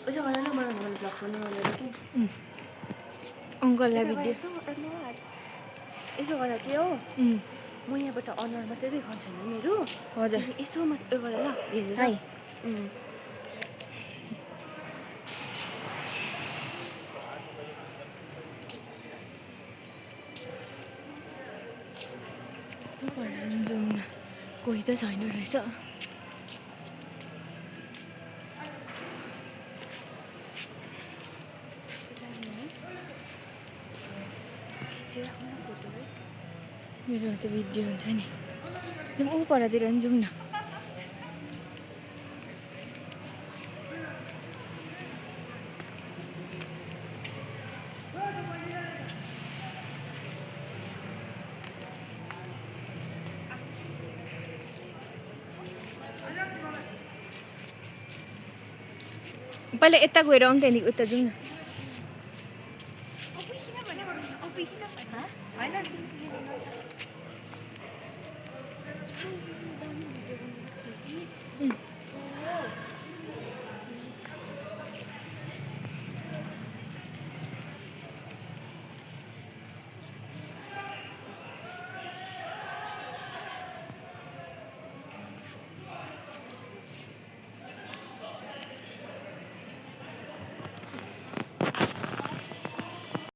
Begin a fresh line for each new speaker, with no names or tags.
यसो गर न मलाई ब्लग्स पनि गरेर कि
अङ्कललाई भिडियो
यसो गर के हो म यहाँबाट अनुहार मात्रै देखाउँछु होइन मेरो
हजुर
यसो मात्रै गर ल हेरेर
हाई जाउँ न कोही त छैन रहेछ मेरो त भिडियो हुन्छ नि जाउँ ऊ परतिर पनि जाउँ न पहिला यता गएर आउँ त्यहाँदेखि उता जाउँ न